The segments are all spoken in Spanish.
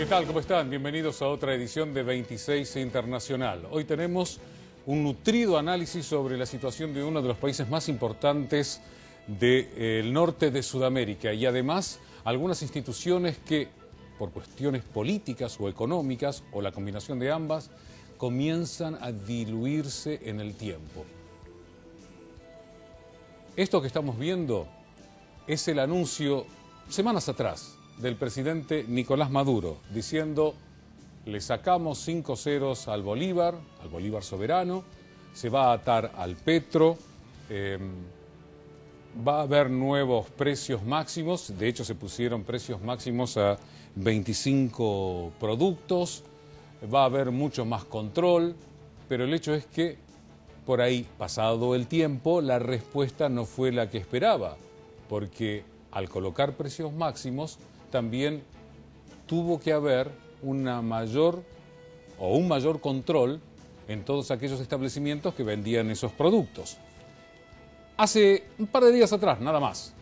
¿Qué tal? ¿Cómo están? Bienvenidos a otra edición de 26 Internacional. Hoy tenemos un nutrido análisis sobre la situación de uno de los países más importantes del norte de Sudamérica y además algunas instituciones que, por cuestiones políticas o económicas o la combinación de ambas, comienzan a diluirse en el tiempo. Esto que estamos viendo es el anuncio, semanas atrás, del presidente Nicolás Maduro, diciendo: le sacamos 5 ceros al Bolívar soberano, se va a atar al petro, va a haber nuevos precios máximos, de hecho se pusieron precios máximos a 25 productos, va a haber mucho más control, pero el hecho es que por ahí, pasado el tiempo, la respuesta no fue la que esperaba, porque al colocar precios máximos también tuvo que haber un mayor control en todos aquellos establecimientos que vendían esos productos. Hace un par de días atrás, nada más,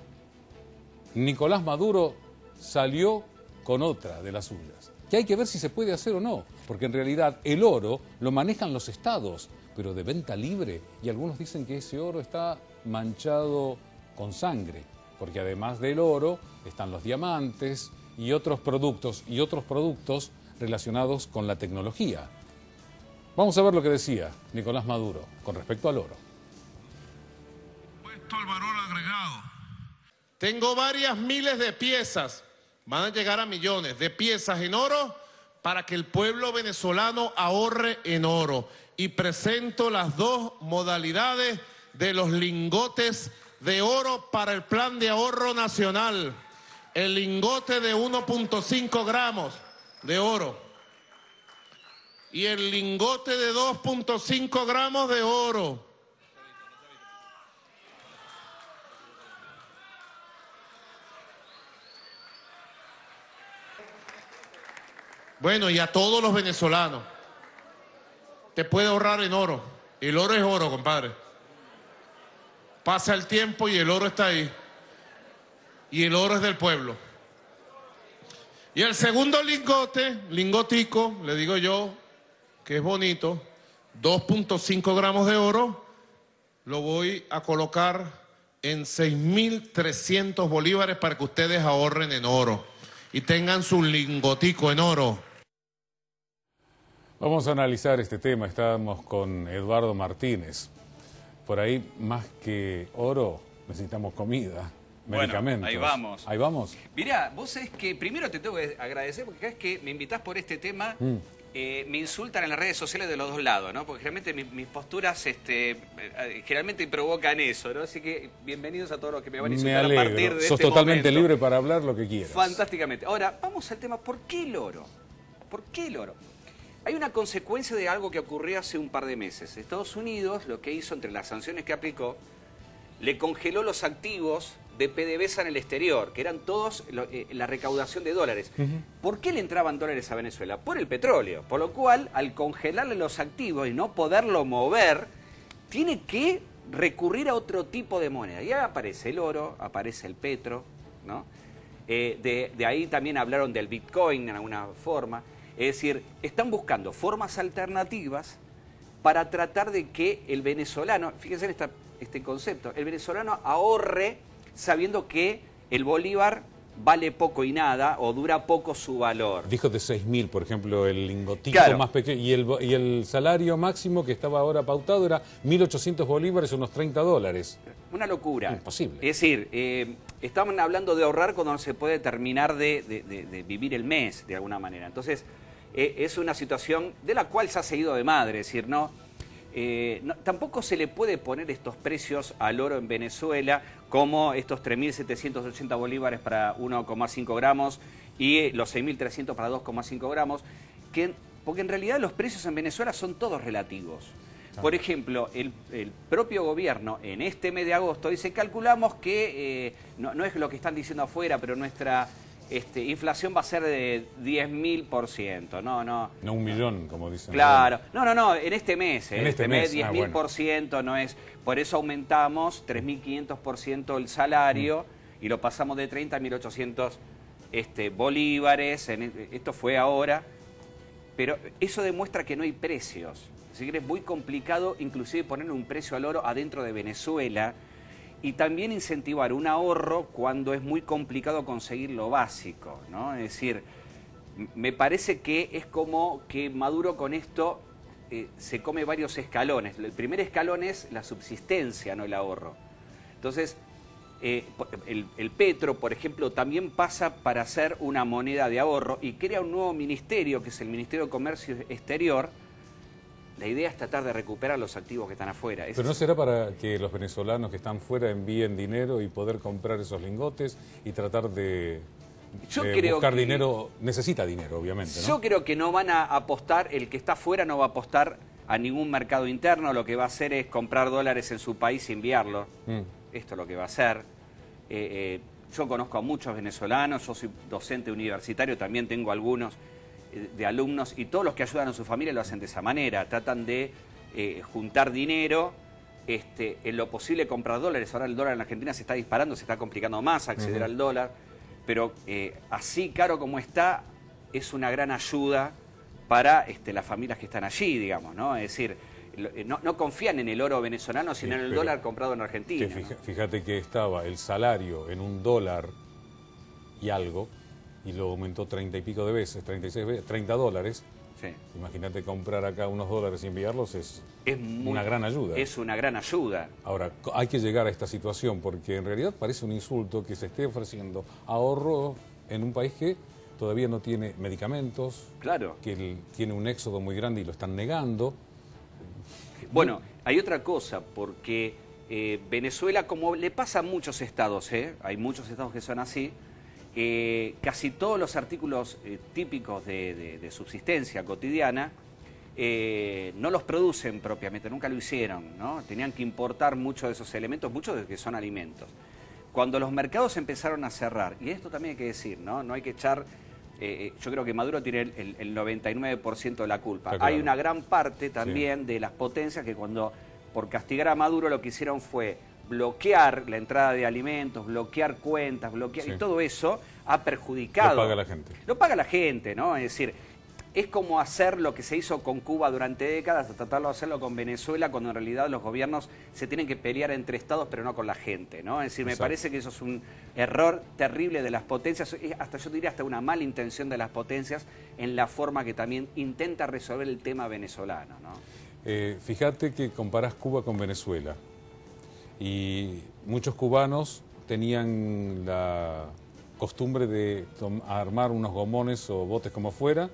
Nicolás Maduro salió con otra de las suyas, que hay que ver si se puede hacer o no, porque en realidad el oro lo manejan los estados, pero de venta libre, y algunos dicen que ese oro está manchado con sangre, porque además del oro están los diamantes y otros productos relacionados con la tecnología. Vamos a ver lo que decía Nicolás Maduro con respecto al oro. Puesto al valor agregado. Tengo varias miles de piezas, van a llegar a millones de piezas en oro para que el pueblo venezolano ahorre en oro. Y presento las dos modalidades de los lingotes de oro para el Plan de Ahorro Nacional. El lingote de 1.5 gramos de oro y el lingote de 2.5 gramos de oro. Bueno, y a todos los venezolanos, te puede ahorrar en oro. El oro es oro, compadre. Pasa el tiempo y el oro está ahí. Y el oro es del pueblo. Y el segundo lingotico, le digo yo, que es bonito, 2.5 gramos de oro, lo voy a colocar en 6.300 bolívares para que ustedes ahorren en oro y tengan su lingotico en oro. Vamos a analizar este tema, estamos con Eduardo Martínez. Por ahí, más que oro, necesitamos comida, medicamentos. Bueno, ahí vamos. Ahí vamos. Mirá, vos sabés que primero te tengo que agradecer porque cada vez que me invitás por este tema, me insultan en las redes sociales de los dos lados, ¿no? Porque generalmente mis posturas generalmente provocan eso, ¿no? Así que bienvenidos a todos los que me van a insultar a partir de Sos este totalmente momento. libre para hablar lo que quieras. Fantásticamente. Ahora, vamos al tema, ¿por qué el oro? ¿Por qué el oro? Hay una consecuencia de algo que ocurrió hace un par de meses. Estados Unidos lo que hizo entre las sanciones que aplicó, le congeló los activos de PDVSA en el exterior, que eran todos la recaudación de dólares. ¿Por qué le entraban dólares a Venezuela? Por el petróleo. Por lo cual, al congelarle los activos y no poderlo mover, tiene que recurrir a otro tipo de moneda. Y ahí aparece el oro, aparece el petro, ¿no? De ahí también hablaron del Bitcoin en alguna forma. Es decir, están buscando formas alternativas para tratar de que el venezolano, fíjense en este concepto, el venezolano ahorre sabiendo que el bolívar vale poco y nada o dura poco su valor. Dijo de 6.000, por ejemplo, el lingotico Claro. más pequeño. Y el salario máximo que estaba ahora pautado era 1.800 bolívares, unos $30. Una locura. Imposible. Es decir, estaban hablando de ahorrar cuando no se puede terminar de vivir el mes, de alguna manera. Entonces, es una situación de la cual se ha seguido de madre, es decir, no, tampoco se le puede poner estos precios al oro en Venezuela como estos 3.780 bolívares para 1,5 gramos y los 6.300 para 2,5 gramos, porque en realidad los precios en Venezuela son todos relativos. Por ejemplo, el propio gobierno en este mes de agosto dice, calculamos que, no es lo que están diciendo afuera, pero nuestra inflación va a ser de 10.000%, no 1.000.000, como dicen. Claro, no, en este mes, en este mes 10.000%, bueno. No es, por eso aumentamos 3.500% el salario y lo pasamos de 30 a 1.800 bolívares, esto fue ahora, pero eso demuestra que no hay precios. Así que es muy complicado inclusive ponerle un precio al oro adentro de Venezuela y también incentivar un ahorro cuando es muy complicado conseguir lo básico, ¿no? Es decir, me parece que es como que Maduro con esto se come varios escalones. El primer escalón es la subsistencia, no el ahorro. Entonces, el petro, por ejemplo, también pasa para hacer una moneda de ahorro y crea un nuevo ministerio, que es el Ministerio de Comercio Exterior. La idea es tratar de recuperar los activos que están afuera. ¿Pero no será para que los venezolanos que están fuera envíen dinero y poder comprar esos lingotes y tratar de buscar dinero? Necesita dinero, obviamente, ¿no? Yo creo que no van a apostar, el que está fuera no va a apostar a ningún mercado interno, lo que va a hacer es comprar dólares en su país y enviarlos. Esto es lo que va a hacer. Yo conozco a muchos venezolanos, yo soy docente universitario, también tengo algunos de alumnos, y todos los que ayudan a su familia lo hacen de esa manera, tratan de juntar dinero, en lo posible comprar dólares. Ahora el dólar en Argentina se está disparando, se está complicando más acceder al dólar, pero así caro como está, es una gran ayuda para las familias que están allí, digamos, ¿no? Es decir, no confían en el oro venezolano, sino en el dólar comprado en Argentina. Fíjate que estaba el salario en $1 y algo, y lo aumentó 30 y pico de veces, 36 veces, $30. Sí. Imagínate comprar acá unos dólares y enviarlos, es una gran ayuda. Es una gran ayuda. Ahora, hay que llegar a esta situación, porque en realidad parece un insulto que se esté ofreciendo ahorro en un país que todavía no tiene medicamentos, claro, que tiene un éxodo muy grande y lo están negando. Bueno, hay otra cosa, porque Venezuela, como le pasa a muchos estados, hay muchos estados que son así, casi todos los artículos típicos de subsistencia cotidiana no los producen propiamente, nunca lo hicieron, ¿no? Tenían que importar muchos de esos elementos, muchos de que son alimentos. Cuando los mercados empezaron a cerrar, y esto también hay que decir, ¿no? No hay que echar... yo creo que Maduro tiene el 99% de la culpa. Claro. Hay una gran parte también de las potencias que por castigar a Maduro lo que hicieron fue bloquear la entrada de alimentos, bloquear cuentas, y todo eso ha perjudicado. Lo paga la gente. Lo paga la gente, ¿no? Es decir, es como hacer lo que se hizo con Cuba durante décadas, tratarlo de hacerlo con Venezuela, cuando en realidad los gobiernos se tienen que pelear entre estados, pero no con la gente, ¿no? Es decir, me parece que eso es un error terrible de las potencias, hasta yo diría hasta una mala intención de las potencias en la forma que también intenta resolver el tema venezolano, ¿no? Fíjate que comparás Cuba con Venezuela y muchos cubanos tenían la costumbre de armar unos gomones o botes como fuera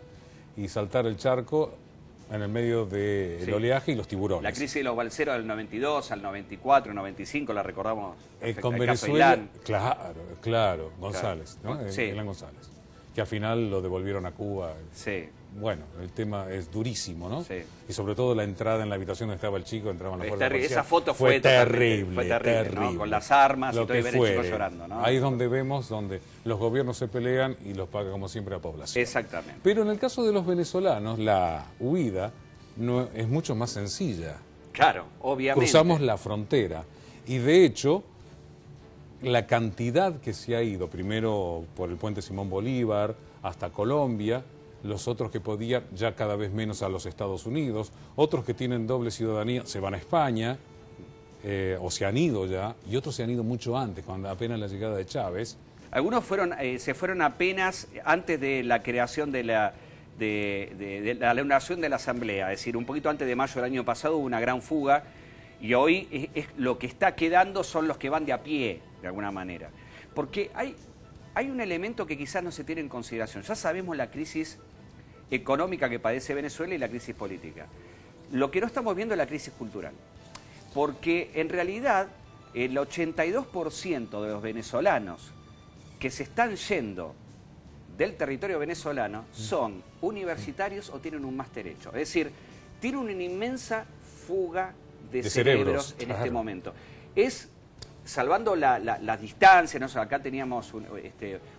y saltar el charco en el medio del oleaje y los tiburones. La crisis de los balseros del 92 al 94, 95, la recordamos. Con Venezuela, claro, González, ¿no? Ilan González, que al final lo devolvieron a Cuba. Sí. Bueno, el tema es durísimo, ¿no? Sí. Y sobre todo la entrada en la habitación donde estaba el chico, entraban los fuerzas policiales. Esa foto fue terrible, terrible, ¿no? Con las armas lo y todo, y ver el chico llorando, ¿no? Ahí es donde vemos donde los gobiernos se pelean y los paga como siempre la población. Exactamente. Pero en el caso de los venezolanos, la huida es mucho más sencilla. Claro, obviamente. Cruzamos la frontera y de hecho la cantidad que se ha ido, primero por el puente Simón Bolívar hasta Colombia, los otros que podían ya cada vez menos a los Estados Unidos, otros que tienen doble ciudadanía se van a España, o se han ido ya, y otros se han ido mucho antes, cuando apenas la llegada de Chávez. Algunos se fueron apenas antes de la creación de la inauguración de la Asamblea, es decir, un poquito antes de mayo del año pasado hubo una gran fuga, y hoy lo que está quedando son los que van de a pie, de alguna manera. Porque hay un elemento que quizás no se tiene en consideración. Ya sabemos la crisis económica que padece Venezuela y la crisis política. Lo que no estamos viendo es la crisis cultural. Porque en realidad el 82% de los venezolanos que se están yendo del territorio venezolano son universitarios o tienen un máster hecho. Es decir, tiene una inmensa fuga de cerebros en este momento. Salvando la distancia, ¿no? Acá teníamos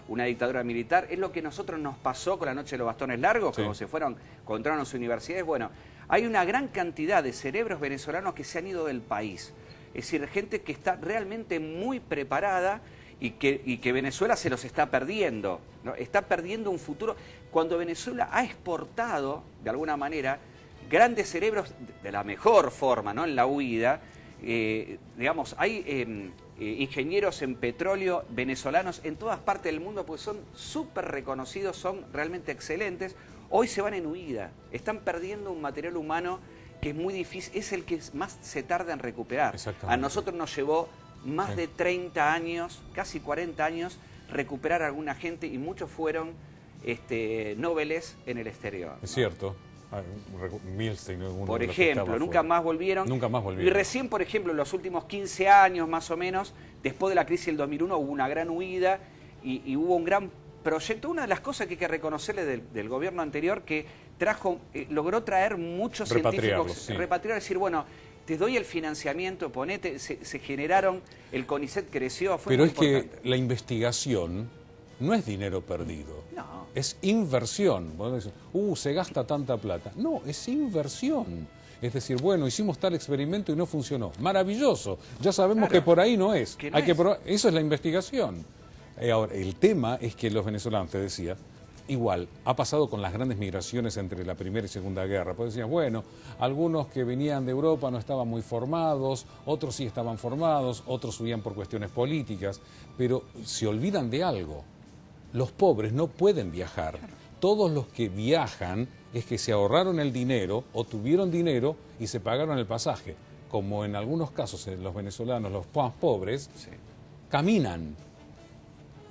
una dictadura militar, es lo que a nosotros nos pasó con la noche de los bastones largos, cuando se fueron, encontraron las universidades. Bueno, hay una gran cantidad de cerebros venezolanos que se han ido del país. Es decir, gente que está realmente muy preparada y que Venezuela se los está perdiendo, ¿no? Está perdiendo un futuro cuando Venezuela ha exportado, de alguna manera, grandes cerebros de la mejor forma, ¿no? En la huida. Digamos, hay ingenieros en petróleo venezolanos en todas partes del mundo, pues son súper reconocidos, son realmente excelentes. Hoy se van en huida, están perdiendo un material humano que es muy difícil, es el que más se tarda en recuperar. A nosotros nos llevó más de 30 años, casi 40 años, recuperar a alguna gente y muchos fueron nobeles en el exterior, ¿no? Es cierto. Milstein, por ejemplo, nunca más volvieron. Nunca más volvieron. Y recién, por ejemplo, en los últimos 15 años más o menos, después de la crisis del 2001, hubo una gran huida y hubo un gran proyecto. Una de las cosas que hay que reconocerle del gobierno anterior, que logró traer muchos científicos, repatriar, decir, bueno, te doy el financiamiento, ponete, se generaron, el CONICET creció, fue Pero muy es importante. que la investigación no es dinero perdido. No. Es inversión. Se gasta tanta plata. No, es inversión. Es decir, bueno, hicimos tal experimento y no funcionó. Maravilloso. Ya sabemos que por ahí no es. Que no es. Eso es la investigación. Ahora, el tema es que los venezolanos, te decía, igual, ha pasado con las grandes migraciones entre la Primera y Segunda Guerra. Pues decían, bueno, algunos que venían de Europa no estaban muy formados, otros sí estaban formados, otros subían por cuestiones políticas, pero se olvidan de algo. Los pobres no pueden viajar. Todos los que viajan es que se ahorraron el dinero o tuvieron dinero y se pagaron el pasaje. Como en algunos casos los venezolanos, los más pobres, caminan.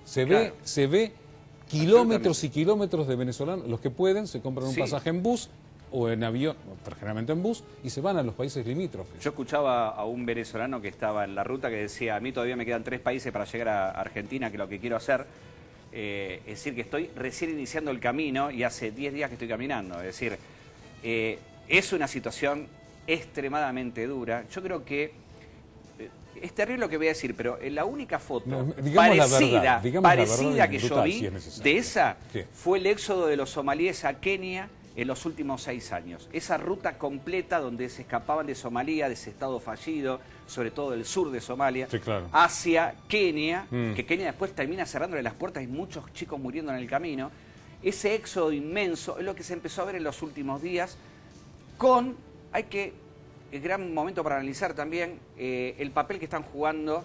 Se ve kilómetros y kilómetros de venezolanos. Los que pueden se compran un pasaje en bus o en avión, generalmente en bus, y se van a los países limítrofes. Yo escuchaba a un venezolano que estaba en la ruta que decía, a mí todavía me quedan 3 países para llegar a Argentina, que lo que quiero hacer... es decir, que estoy recién iniciando el camino y hace 10 días que estoy caminando. Es decir, es una situación extremadamente dura. Yo creo que es terrible lo que voy a decir, pero la única foto parecida que yo vi de esa fue el éxodo de los somalíes a Kenia en los últimos 6 años. Esa ruta completa donde se escapaban de Somalia, de ese estado fallido, sobre todo del sur de Somalia, hacia Kenia, que Kenia después termina cerrándole las puertas y muchos chicos muriendo en el camino. Ese éxodo inmenso es lo que se empezó a ver en los últimos días el gran momento para analizar también el papel que están jugando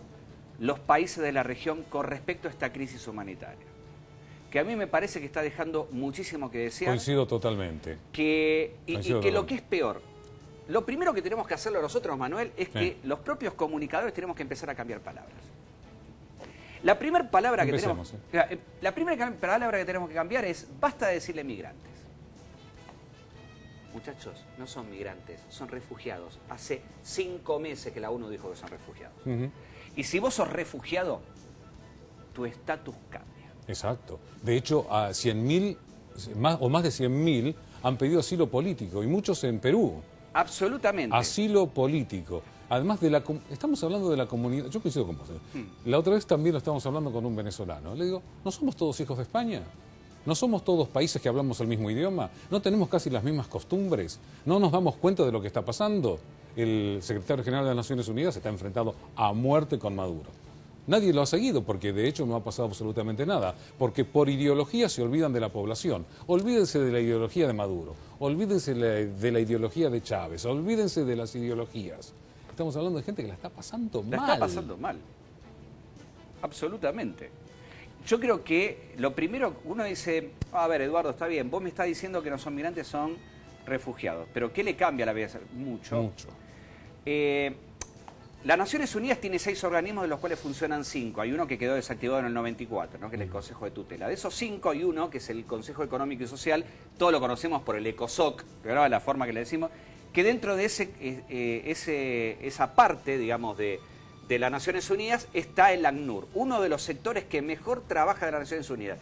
los países de la región con respecto a esta crisis humanitaria, que a mí me parece que está dejando muchísimo que desear. Coincido totalmente. Que lo que es peor, lo primero que tenemos que hacerlo nosotros, Manuel, es que los propios comunicadores tenemos que empezar a cambiar palabras. La primera palabra que tenemos que cambiar es, basta de decirle migrantes. Muchachos, no son migrantes, son refugiados. Hace 5 meses que la ONU dijo que son refugiados. Y si vos sos refugiado, tu estatus cambia. Exacto. De hecho, a 100.000, más de 100.000 han pedido asilo político, y muchos en Perú. Absolutamente. Asilo político. Además, estamos hablando de la comunidad. Yo coincido con vos. La otra vez también lo estábamos hablando con un venezolano. Le digo, ¿no somos todos hijos de España? ¿No somos todos países que hablamos el mismo idioma? ¿No tenemos casi las mismas costumbres? ¿No nos damos cuenta de lo que está pasando? El secretario general de las Naciones Unidas está enfrentado a muerte con Maduro. Nadie lo ha seguido porque de hecho no ha pasado absolutamente nada, porque por ideología se olvidan de la población. Olvídense de la ideología de Maduro, olvídense de la ideología de Chávez, olvídense de las ideologías. Estamos hablando de gente que la está pasando mal. La está pasando mal, absolutamente. Yo creo que lo primero, uno dice, a ver, Eduardo, está bien, vos me estás diciendo que no son migrantes, son refugiados, pero ¿qué le cambia a la vida? Mucho. Mucho. Las Naciones Unidas tiene 6 organismos, de los cuales funcionan 5. Hay uno que quedó desactivado en el 94, ¿no? Que es el Consejo de Tutela. De esos 5 hay uno, que es el Consejo Económico y Social, todos lo conocemos por el ECOSOC, ¿verdad? La forma que le decimos, que dentro de esa parte, digamos, de las Naciones Unidas está el ACNUR, uno de los sectores que mejor trabaja de las Naciones Unidas.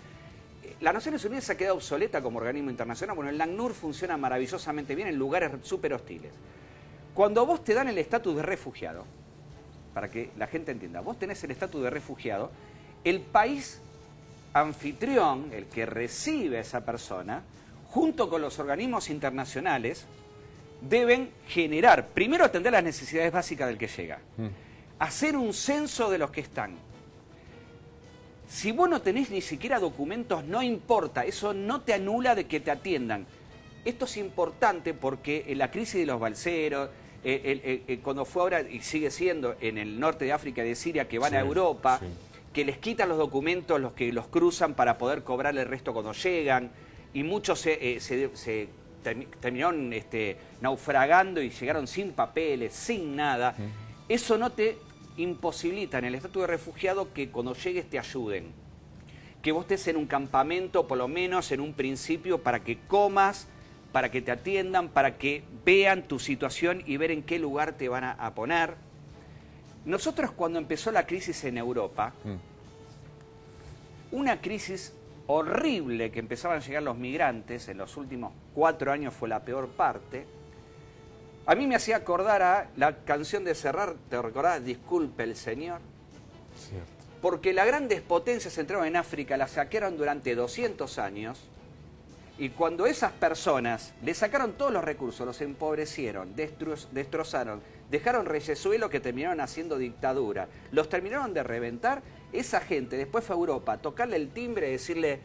Las Naciones Unidas se ha quedado obsoleta como organismo internacional. Bueno, el ACNUR funciona maravillosamente bien en lugares súper hostiles. Cuando a vos te dan el estatus de refugiado, para que la gente entienda, vos tenés el estatus de refugiado, el país anfitrión, el que recibe a esa persona, junto con los organismos internacionales, deben generar, primero atender las necesidades básicas del que llega, hacer un censo de los que están, Si vos no tenés ni siquiera documentos, no importa, eso no te anula de que te atiendan. Esto es importante porque la crisis de los balseros, cuando fue ahora y sigue siendo en el norte de África y de Siria, que van a Europa, que les quitan los documentos los que los cruzan para poder cobrar el resto cuando llegan, y muchos terminaron naufragando y llegaron sin papeles, sin nada. Eso no te imposibilita en el estatus de refugiado que cuando llegues te ayuden. Que vos estés en un campamento, por lo menos en un principio, para que comas, para que te atiendan, para que vean tu situación y ver en qué lugar te van a poner. Nosotros cuando empezó la crisis en Europa, una crisis horrible que empezaban a llegar los migrantes, en los últimos 4 años fue la peor parte, a mí me hacía acordar a la canción de Serrat, ¿te recordás? Disculpe el Señor. Cierto. Porque las grandes potencias entraron en África, la saquearon durante 200 años, y cuando esas personas le sacaron todos los recursos, los empobrecieron, destrozaron, dejaron reyesuelos que terminaron haciendo dictadura, los terminaron de reventar, esa gente después fue a Europa a tocarle el timbre y decirle,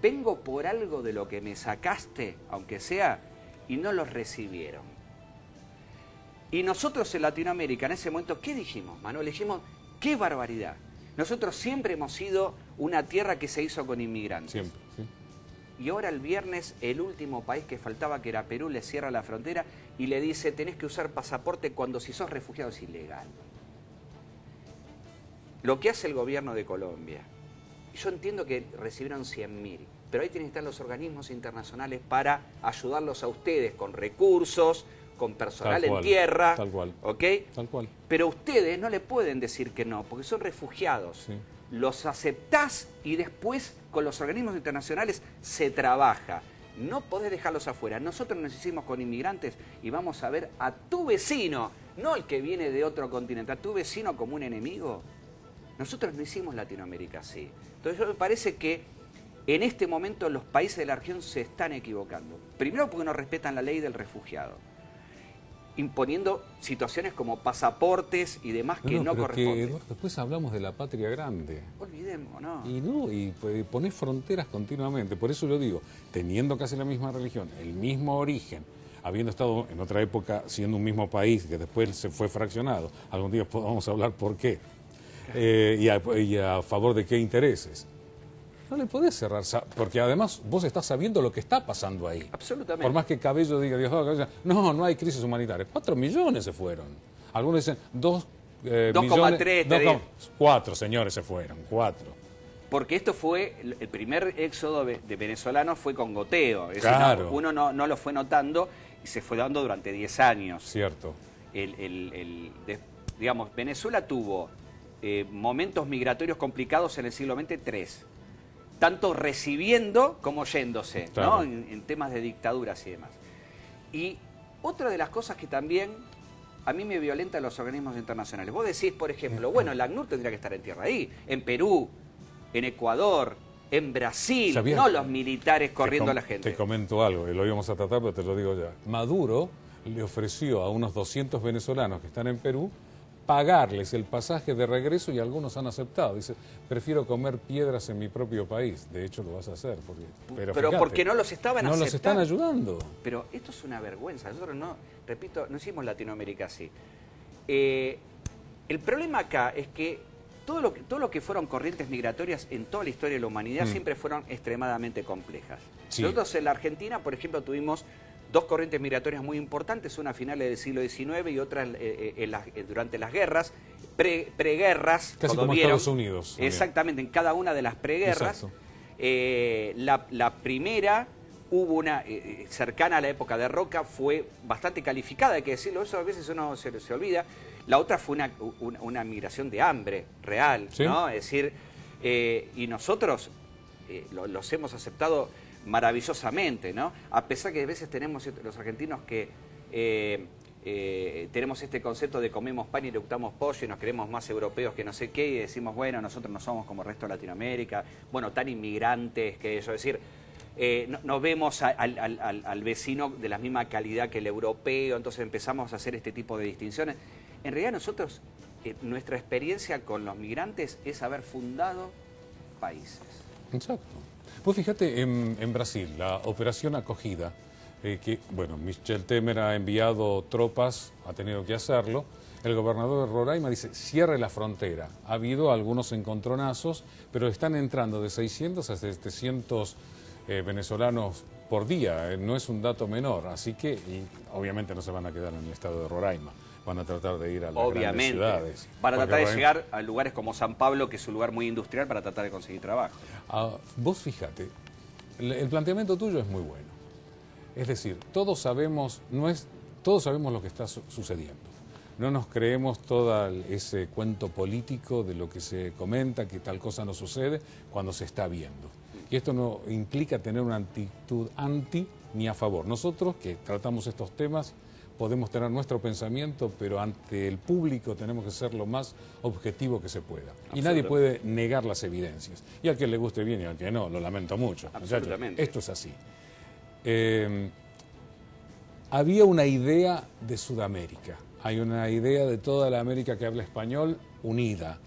vengo por algo de lo que me sacaste, aunque sea, y no los recibieron. Y nosotros en Latinoamérica, en ese momento, ¿qué dijimos, Manuel? Dijimos, ¡qué barbaridad! Nosotros siempre hemos sido una tierra que se hizo con inmigrantes. Siempre, sí. Y ahora el viernes, el último país que faltaba, que era Perú, le cierra la frontera y le dice, tenés que usar pasaporte cuando si sos refugiado es ilegal. Lo que hace el gobierno de Colombia, yo entiendo que recibieron 100.000, pero ahí tienen que estar los organismos internacionales para ayudarlos a ustedes con recursos, con personal en tierra, tal cual, ¿ok? Tal cual. Pero ustedes no le pueden decir que no, porque son refugiados. Sí. Los aceptás y después con los organismos internacionales se trabaja. No podés dejarlos afuera. Nosotros nos hicimos con inmigrantes y vamos a ver a tu vecino, no el que viene de otro continente, a tu vecino como un enemigo. Nosotros no hicimos Latinoamérica así. Entonces me parece que en este momento los países de la región se están equivocando. Primero porque no respetan la ley del refugiado, imponiendo situaciones como pasaportes y demás que no corresponden. Que después hablamos de la patria grande. Olvidemos, ¿no? Y ponés fronteras continuamente. Por eso yo digo, teniendo casi la misma religión, el mismo origen, habiendo estado en otra época siendo un mismo país que después se fue fraccionado, algún día podamos hablar por qué, y a favor de qué intereses. No le podés cerrar, porque además vos estás sabiendo lo que está pasando ahí. Absolutamente. Por más que Cabello diga, no hay crisis humanitaria. 4 millones se fueron. Algunos dicen 2,3. 4 señores se fueron, 4. Porque esto fue, el primer éxodo de venezolanos fue con goteo. Es claro. decir, uno no lo fue notando y se fue dando durante 10 años. Cierto. Digamos, Venezuela tuvo momentos migratorios complicados en el siglo XX, 3. Tanto recibiendo como yéndose, claro, ¿no? En temas de dictaduras y demás. Y otra de las cosas que también a mí me violenta los organismos internacionales. Vos decís, por ejemplo, bueno, el ACNUR tendría que estar en tierra ahí, en Perú, en Ecuador, en Brasil, no los militares corriendo a la gente. Te comento algo, lo íbamos a tratar, pero te lo digo ya. Maduro le ofreció a unos 200 venezolanos que están en Perú pagarles el pasaje de regreso y algunos han aceptado. Dice, prefiero comer piedras en mi propio país. De hecho, lo vas a hacer. Pero fíjate, porque no los estaban aceptando. No los están ayudando. Pero esto es una vergüenza. Nosotros no hicimos Latinoamérica así. El problema acá es que todo lo que fueron corrientes migratorias en toda la historia de la humanidad siempre fueron extremadamente complejas. Sí. Nosotros en la Argentina, por ejemplo, tuvimos 2 corrientes migratorias muy importantes, una a finales del siglo XIX y otra durante las guerras, preguerras. Casi como Estados Unidos. Exactamente, en cada una de las preguerras. La primera hubo una, cercana a la época de Roca, fue bastante calificada, hay que decirlo, eso a veces uno se olvida. La otra fue una migración de hambre real, ¿sí? ¿No? Es decir, y nosotros los hemos aceptado maravillosamente, ¿no? A pesar que a veces tenemos los argentinos que tenemos este concepto de comemos pan y le gustamos pollo y nos creemos más europeos que no sé qué y decimos, bueno, nosotros no somos como el resto de Latinoamérica, bueno, tan inmigrantes que ellos, es decir, no vemos al vecino de la misma calidad que el europeo, entonces empezamos a hacer este tipo de distinciones. En realidad nosotros, nuestra experiencia con los migrantes es haber fundado países. Exacto. Pues fíjate, en Brasil, la operación acogida, que, bueno, Michel Temer ha enviado tropas, ha tenido que hacerlo. El gobernador de Roraima dice, cierre la frontera. Ha habido algunos encontronazos, pero están entrando de 600 a 700 venezolanos por día. No es un dato menor, así que y obviamente no se van a quedar en el estado de Roraima. Van a tratar de ir a las grandes ciudades. Van a tratar de llegar a lugares como San Pablo, que es un lugar muy industrial, para tratar de conseguir trabajo. Vos fíjate, el planteamiento tuyo es muy bueno. Es decir, todos sabemos lo que está sucediendo. No nos creemos todo ese cuento político de lo que se comenta, que tal cosa no sucede, cuando se está viendo. Y esto no implica tener una actitud anti ni a favor. Nosotros, que tratamos estos temas, podemos tener nuestro pensamiento, pero ante el público tenemos que ser lo más objetivo que se pueda. Y nadie puede negar las evidencias. Y al que le guste bien y al que no, lo lamento mucho. Absolutamente. Esto es así. Había una idea de Sudamérica. Hay una idea de toda la América que habla español unida.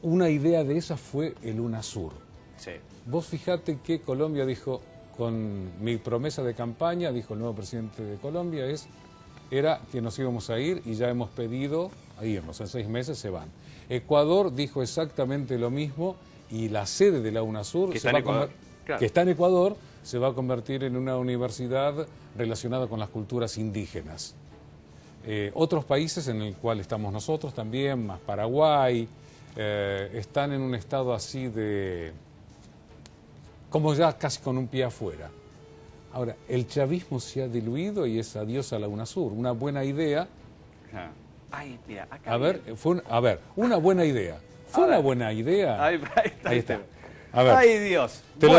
Una idea de esa fue el UNASUR. Sí. Vos fijate que Colombia dijo, con mi promesa de campaña, dijo el nuevo presidente de Colombia, era que nos íbamos a ir y ya hemos pedido a irnos. En 6 meses se van. Ecuador dijo exactamente lo mismo y la sede de la UNASUR, que está en Ecuador, se va a convertir en una universidad relacionada con las culturas indígenas. Otros países en el cual estamos nosotros también, más Paraguay, están en un estado así de... como ya casi con un pie afuera. Ahora, el chavismo se ha diluido y es adiós a la UNASUR. Una buena idea... Ay, mira, acá una buena idea. ¿Fue una buena idea? Ahí está. A ver, ay, Dios. Te lo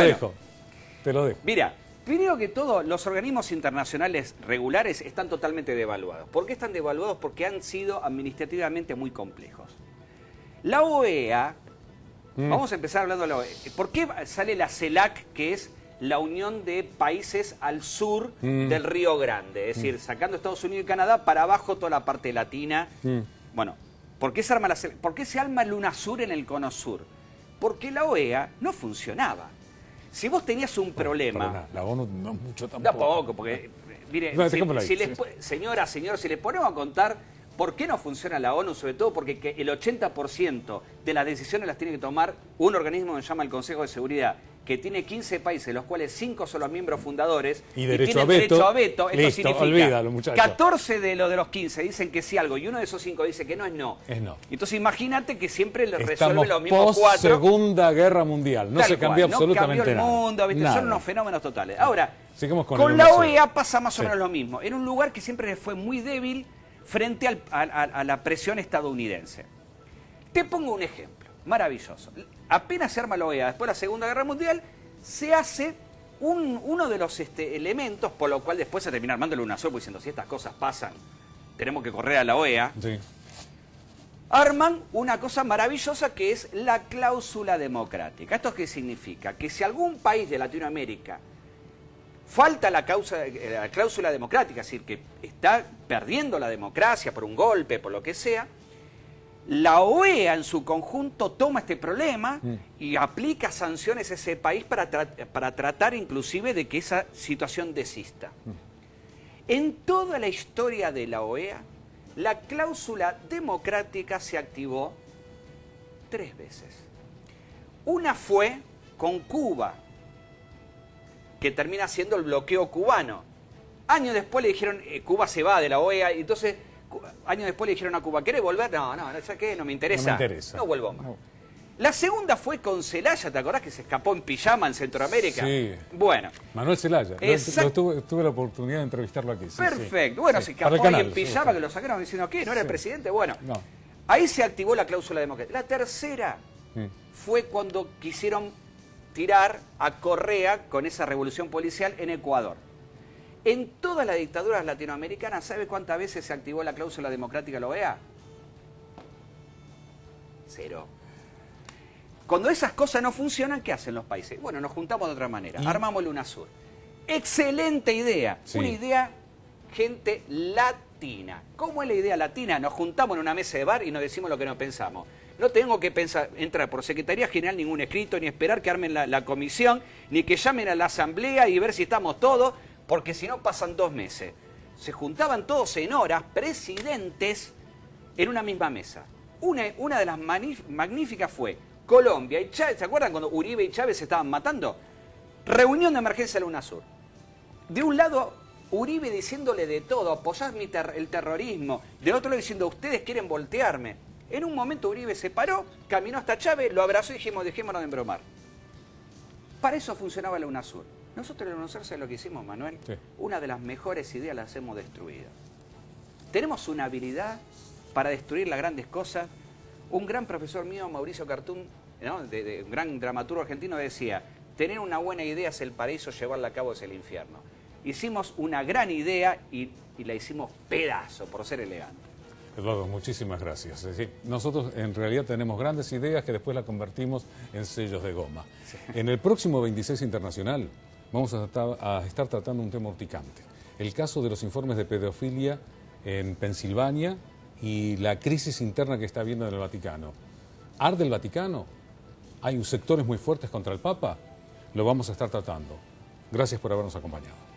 dejo. Mira, primero que todo, los organismos internacionales regulares están totalmente devaluados. ¿Por qué están devaluados? Porque han sido administrativamente muy complejos. La OEA, vamos a empezar hablando de la OEA. ¿Por qué sale la CELAC, que es la unión de países al sur del Río Grande? Es decir, sacando Estados Unidos y Canadá para abajo toda la parte latina. Bueno, ¿por qué se arma el UNASUR en el Cono Sur? Porque la OEA no funcionaba. Si vos tenías un problema... la ONU no mucho tampoco. Tampoco, porque... Mire, señora, si les ponemos a contar por qué no funciona la ONU, sobre todo porque el 80% de las decisiones las tiene que tomar un organismo que se llama el Consejo de Seguridad, que tiene 15 países, de los cuales 5 son los miembros fundadores, y derecho a veto. Esto significa olvídalo, muchachos. 14 de los 15 dicen que sí algo, y uno de esos 5 dice que no es no. Es no. Entonces imagínate que siempre le resuelve los mismos 4. Segunda Guerra Mundial, no se cambió absolutamente nada. No cambió el mundo, son unos fenómenos totales. Ahora, con la OEA pasa más o menos lo mismo. Era un lugar que siempre fue muy débil frente a la presión estadounidense. Te pongo un ejemplo maravilloso. Apenas se arma la OEA después de la Segunda Guerra Mundial, se hace uno de los elementos por lo cual después se termina armando el UNASUR, diciendo, si estas cosas pasan, tenemos que correr a la OEA. Sí. Arman una cosa maravillosa que es la cláusula democrática. ¿Esto qué significa? Que si algún país de Latinoamérica falta la cláusula democrática, es decir, que está perdiendo la democracia por un golpe, por lo que sea, la OEA en su conjunto toma este problema y aplica sanciones a ese país para tratar inclusive de que esa situación desista. En toda la historia de la OEA, la cláusula democrática se activó 3 veces. Una fue con Cuba, que termina siendo el bloqueo cubano. Años después le dijeron, Cuba se va de la OEA, y entonces... años después le dijeron a Cuba, ¿querés volver? No, ¿sabes qué? No me interesa. No vuelvo más. No. La segunda fue con Zelaya, ¿te acordás que se escapó en pijama en Centroamérica? Sí. Bueno. Manuel Zelaya. Tuve la oportunidad de entrevistarlo aquí. Perfecto. Sí. Bueno, se escapó ahí en pijama, que lo sacaron diciendo, ¿qué? ¿No era el presidente? Bueno. No. Ahí se activó la cláusula democrática. La tercera fue cuando quisieron tirar a Correa con esa revolución policial en Ecuador. En todas las dictaduras latinoamericanas, ¿sabe cuántas veces se activó la cláusula democrática de la OEA? 0. Cuando esas cosas no funcionan, ¿qué hacen los países? Bueno, nos juntamos de otra manera. Armamos el UNASUR. Excelente idea. Sí. Una idea, gente, latina. ¿Cómo es la idea latina? Nos juntamos en una mesa de bar y nos decimos lo que nos pensamos. No tengo que entrar por Secretaría General ningún escrito, ni esperar que armen la comisión, ni que llamen a la asamblea y ver si estamos todos, porque si no pasan 2 meses. Se juntaban todos en horas, presidentes, en una misma mesa. Una de las magníficas fue Colombia y Chávez. ¿Se acuerdan cuando Uribe y Chávez se estaban matando? Reunión de emergencia de la UNASUR. De un lado, Uribe diciéndole de todo, apoyar el terrorismo. De otro lado diciendo, ustedes quieren voltearme. En un momento Uribe se paró, caminó hasta Chávez, lo abrazó y dijimos, dejémonos de embromar. Para eso funcionaba la UNASUR. Nosotros en la UNASUR, ¿sabes lo que hicimos, Manuel? Sí. Una de las mejores ideas las hemos destruido. Tenemos una habilidad para destruir las grandes cosas. Un gran profesor mío, Mauricio Cartún, ¿no? Un gran dramaturgo argentino, decía, tener una buena idea es el paraíso, llevarla a cabo es el infierno. Hicimos una gran idea y la hicimos pedazo, por ser elegante. Eduardo, muchísimas gracias. Es decir, nosotros en realidad tenemos grandes ideas que después las convertimos en sellos de goma. Sí. En el próximo 26 Internacional vamos a estar tratando un tema urticante. El caso de los informes de pedofilia en Pensilvania y la crisis interna que está habiendo en el Vaticano. ¿Arde el Vaticano? ¿Hay sectores muy fuertes contra el Papa? Lo vamos a estar tratando. Gracias por habernos acompañado.